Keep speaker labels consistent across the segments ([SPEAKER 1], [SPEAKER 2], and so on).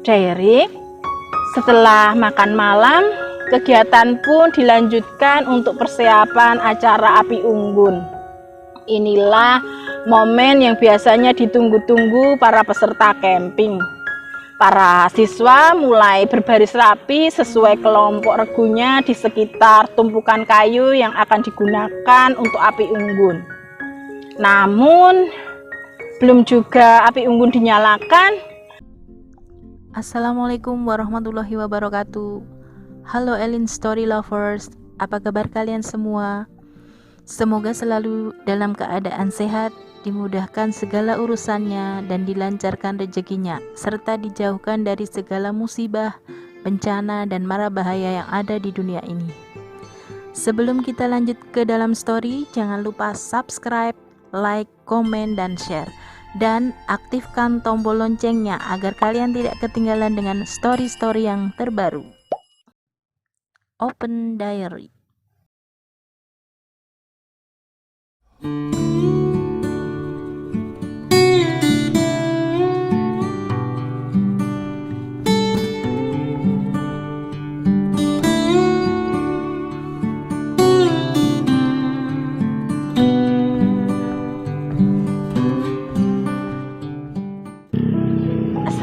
[SPEAKER 1] Diary. Setelah makan malam, kegiatan pun dilanjutkan untuk persiapan acara api unggun. Inilah momen yang biasanya ditunggu-tunggu para peserta camping. Para siswa mulai berbaris rapi sesuai kelompok regunya di sekitar tumpukan kayu yang akan digunakan untuk api unggun. Namun, belum juga api unggun dinyalakan.
[SPEAKER 2] Assalamualaikum warahmatullahi wabarakatuh. Halo Elin Story Lovers, apa kabar kalian semua? Semoga selalu dalam keadaan sehat, dimudahkan segala urusannya dan dilancarkan rezekinya, serta dijauhkan dari segala musibah, bencana dan mara bahaya yang ada di dunia ini. Sebelum kita lanjut ke dalam story, jangan lupa subscribe, like, komen, dan share. Dan aktifkan tombol loncengnya agar kalian tidak ketinggalan dengan story-story yang terbaru. Open Diary.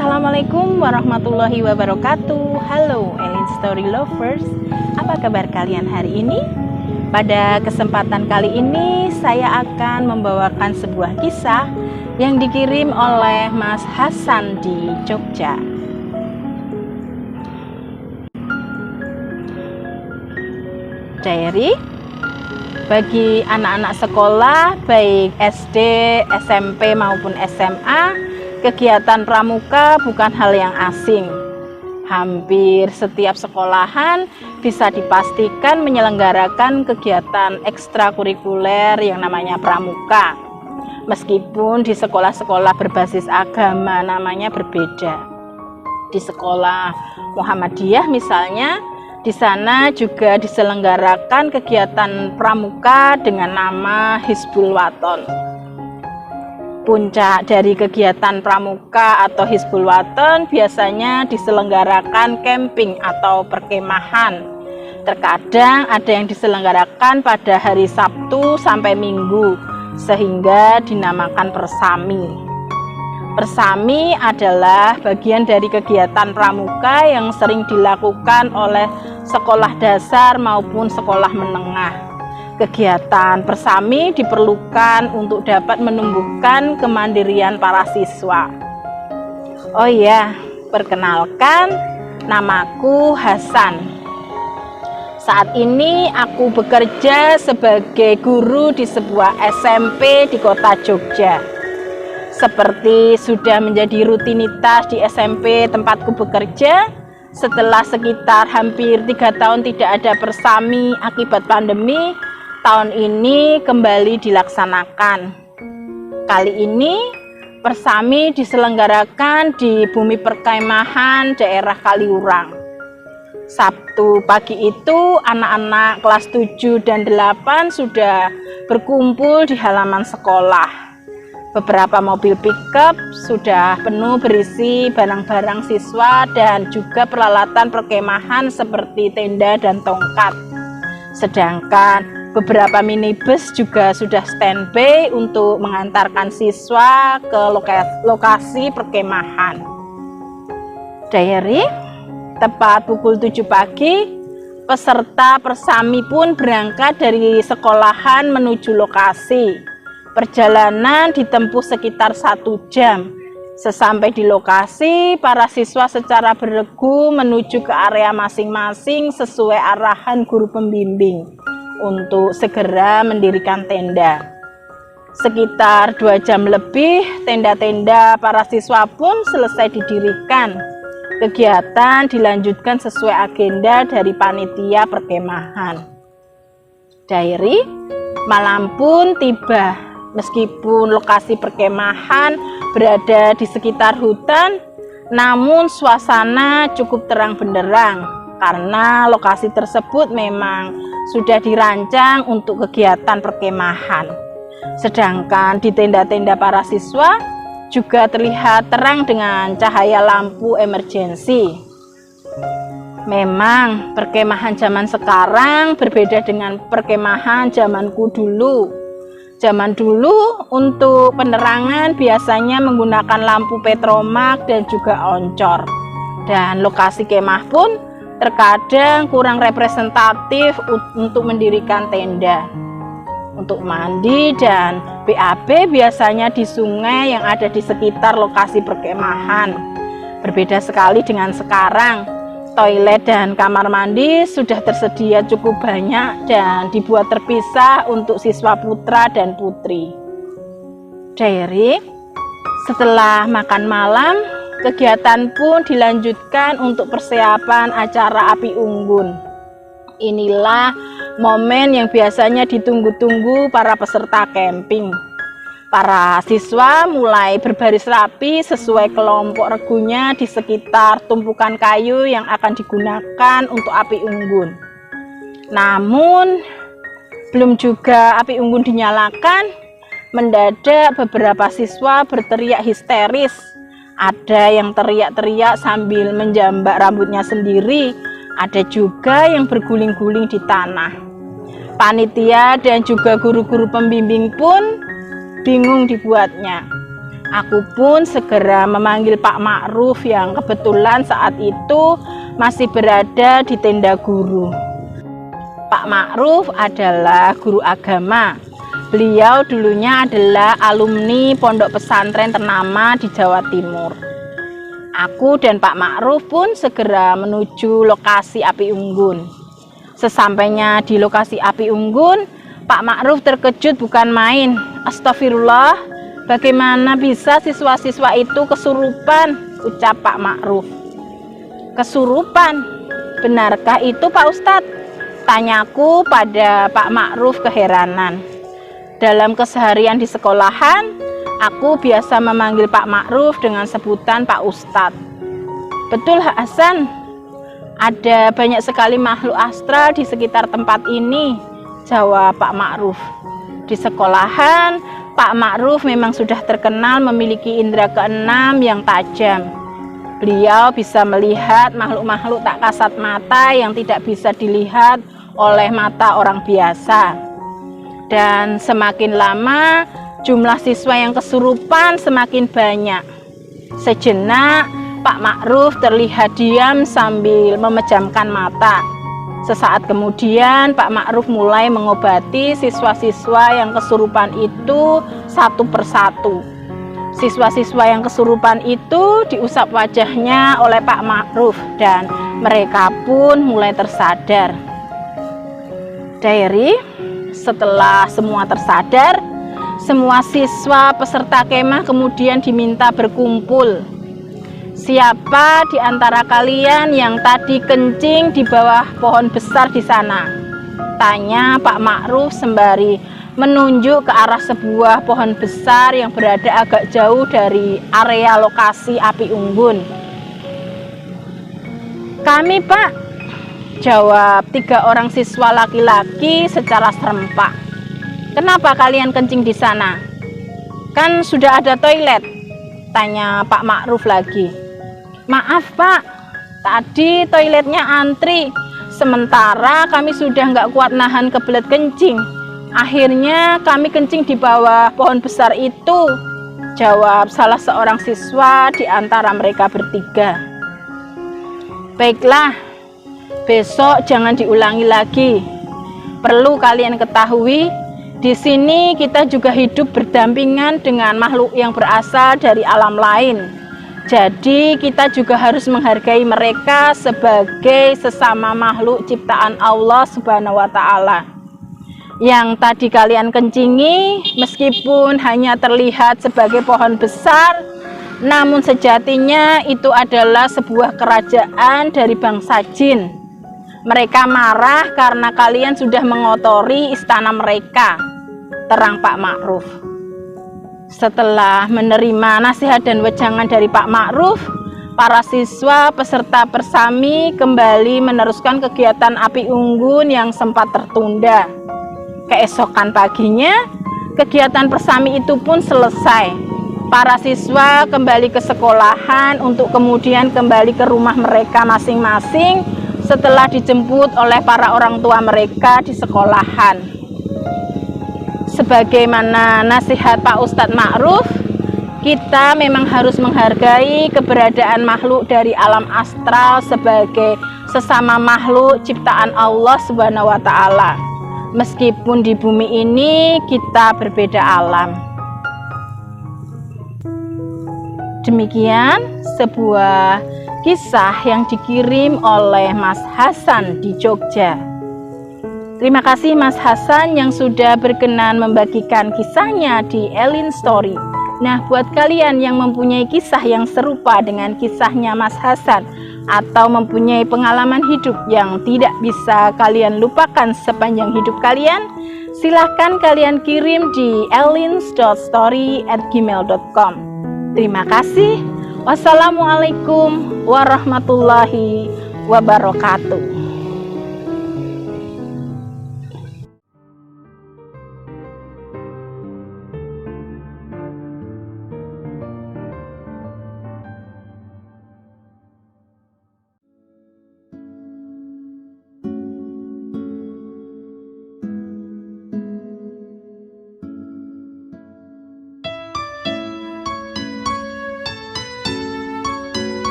[SPEAKER 1] Assalamualaikum warahmatullahi wabarakatuh. Halo Elin Story Lovers, apa kabar kalian hari ini? Pada kesempatan kali ini saya akan membawakan sebuah kisah yang dikirim oleh Mas Hasan di Jogja. Diary. Bagi anak-anak sekolah baik SD, SMP maupun SMA, kegiatan pramuka bukan hal yang asing. Hampir setiap sekolahan bisa dipastikan menyelenggarakan kegiatan ekstrakurikuler yang namanya pramuka. Meskipun di sekolah-sekolah berbasis agama namanya berbeda. Di sekolah Muhammadiyah misalnya, di sana juga diselenggarakan kegiatan pramuka dengan nama Hizbul Waton. Puncak dari kegiatan pramuka atau Hizbul Waton biasanya diselenggarakan camping atau perkemahan. Terkadang ada yang diselenggarakan pada hari Sabtu sampai Minggu, sehingga dinamakan persami. Persami adalah bagian dari kegiatan pramuka yang sering dilakukan oleh sekolah dasar maupun sekolah menengah. Kegiatan persami diperlukan untuk dapat menumbuhkan kemandirian para siswa. Oh iya, perkenalkan, namaku Hasan. Saat ini aku bekerja sebagai guru di sebuah SMP di kota Jogja. Seperti sudah menjadi rutinitas di SMP tempatku bekerja, setelah sekitar hampir 3 tahun tidak ada persami akibat pandemi, tahun ini kembali dilaksanakan. Kali ini persami diselenggarakan di bumi perkemahan daerah Kaliurang. Sabtu pagi itu anak-anak kelas 7 dan 8 sudah berkumpul di halaman sekolah. Beberapa mobil pickup sudah penuh berisi barang-barang siswa dan juga peralatan perkemahan seperti tenda dan tongkat. Sedangkan beberapa minibus juga sudah standby untuk mengantarkan siswa ke lokasi perkemahan. Diary. Tepat pukul 7 pagi, peserta persami pun berangkat dari sekolahan menuju lokasi. Perjalanan ditempuh sekitar 1 jam. Sesampai di lokasi, para siswa secara beregu menuju ke area masing-masing sesuai arahan guru pembimbing untuk segera mendirikan tenda. Sekitar 2 jam lebih, tenda-tenda para siswa pun selesai didirikan. Kegiatan dilanjutkan sesuai agenda dari panitia perkemahan. Diary. Malam pun tiba. Meskipun lokasi perkemahan berada di sekitar hutan, namun suasana cukup terang benderang karena lokasi tersebut memang sudah dirancang untuk kegiatan perkemahan. Sedangkan di tenda-tenda para siswa juga terlihat terang dengan cahaya lampu emergensi. Memang perkemahan zaman sekarang berbeda dengan perkemahan zamanku dulu. Zaman dulu untuk penerangan biasanya menggunakan lampu petromak dan juga oncor. Dan lokasi kemah pun terkadang kurang representatif untuk mendirikan tenda. Untuk mandi dan BAB biasanya di sungai yang ada di sekitar lokasi perkemahan. Berbeda sekali dengan sekarang. Toilet dan kamar mandi sudah tersedia cukup banyak dan dibuat terpisah untuk siswa putra dan putri. Diary, setelah makan malam, kegiatan pun dilanjutkan untuk persiapan acara api unggun. Inilah momen yang biasanya ditunggu-tunggu para peserta camping. Para siswa mulai berbaris rapi sesuai kelompok regunya di sekitar tumpukan kayu yang akan digunakan untuk api unggun. Namun, belum juga api unggun dinyalakan, mendadak beberapa siswa berteriak histeris. Ada yang teriak-teriak sambil menjambak rambutnya sendiri, ada juga yang berguling-guling di tanah. Panitia dan juga guru-guru pembimbing pun bingung dibuatnya. Aku pun segera memanggil Pak Ma'ruf yang kebetulan saat itu masih berada di tenda guru. Pak Ma'ruf adalah guru agama. Beliau dulunya adalah alumni pondok pesantren ternama di Jawa Timur. Aku dan Pak Ma'ruf pun segera menuju lokasi api unggun. Sesampainya di lokasi api unggun, Pak Ma'ruf terkejut bukan main. Astagfirullah, bagaimana bisa siswa-siswa itu kesurupan, ucap Pak Ma'ruf. Kesurupan? Benarkah itu Pak Ustadz? Tanyaku pada Pak Ma'ruf keheranan. Dalam keseharian di sekolahan, aku biasa memanggil Pak Ma'ruf dengan sebutan Pak Ustadz. Betul Hasan, ada banyak sekali makhluk astral di sekitar tempat ini, jawab Pak Ma'ruf. Di sekolahan, Pak Ma'ruf memang sudah terkenal memiliki indera keenam yang tajam. Beliau bisa melihat makhluk-makhluk tak kasat mata yang tidak bisa dilihat oleh mata orang biasa. Dan semakin lama, jumlah siswa yang kesurupan semakin banyak. Sejenak, Pak Ma'ruf terlihat diam sambil memejamkan mata. Sesaat kemudian Pak Ma'ruf mulai mengobati siswa-siswa yang kesurupan itu satu persatu. Siswa-siswa yang kesurupan itu diusap wajahnya oleh Pak Ma'ruf dan mereka pun mulai tersadar. Diary, setelah semua tersadar, semua siswa peserta kemah kemudian diminta berkumpul. Siapa di antara kalian yang tadi kencing di bawah pohon besar di sana? Tanya Pak Ma'ruf sembari menunjuk ke arah sebuah pohon besar yang berada agak jauh dari area lokasi api unggun. Kami Pak, jawab 3 orang siswa laki-laki secara serempak. Kenapa kalian kencing di sana? Kan sudah ada toilet, tanya Pak Ma'ruf lagi. Maaf Pak, tadi toiletnya antri, sementara kami sudah nggak kuat nahan kebelet kencing. Akhirnya kami kencing di bawah pohon besar itu, jawab salah seorang siswa di antara mereka bertiga. Baiklah, besok jangan diulangi lagi. Perlu kalian ketahui, di sini kita juga hidup berdampingan dengan makhluk yang berasal dari alam lain. Jadi kita juga harus menghargai mereka sebagai sesama makhluk ciptaan Allah Subhanahu wa Ta'ala. Yang tadi kalian kencingi, meskipun hanya terlihat sebagai pohon besar, namun sejatinya itu adalah sebuah kerajaan dari bangsa jin. Mereka marah karena kalian sudah mengotori istana mereka, terang Pak Ma'ruf. Setelah menerima nasihat dan wejangan dari Pak Ma'ruf, para siswa peserta persami kembali meneruskan kegiatan api unggun yang sempat tertunda. Keesokan paginya, kegiatan persami itu pun selesai. para siswa kembali ke sekolahan untuk kemudian kembali ke rumah mereka masing-masing setelah dijemput oleh para orang tua mereka di sekolahan. Sebagaimana nasihat Pak Ustadz Ma'ruf, kita memang harus menghargai keberadaan makhluk dari alam astral sebagai sesama makhluk ciptaan Allah Subhanahu wa Ta'ala. Meskipun di bumi ini kita berbeda alam. Demikian sebuah kisah yang dikirim oleh Mas Hasan di Jogja. Terima kasih Mas Hasan yang sudah berkenan membagikan kisahnya di Elin Story. Nah, buat kalian yang mempunyai kisah yang serupa dengan kisahnya Mas Hasan atau mempunyai pengalaman hidup yang tidak bisa kalian lupakan sepanjang hidup kalian, silahkan kalian kirim di elins.story@gmail.com. Terima kasih. Wassalamualaikum warahmatullahi wabarakatuh.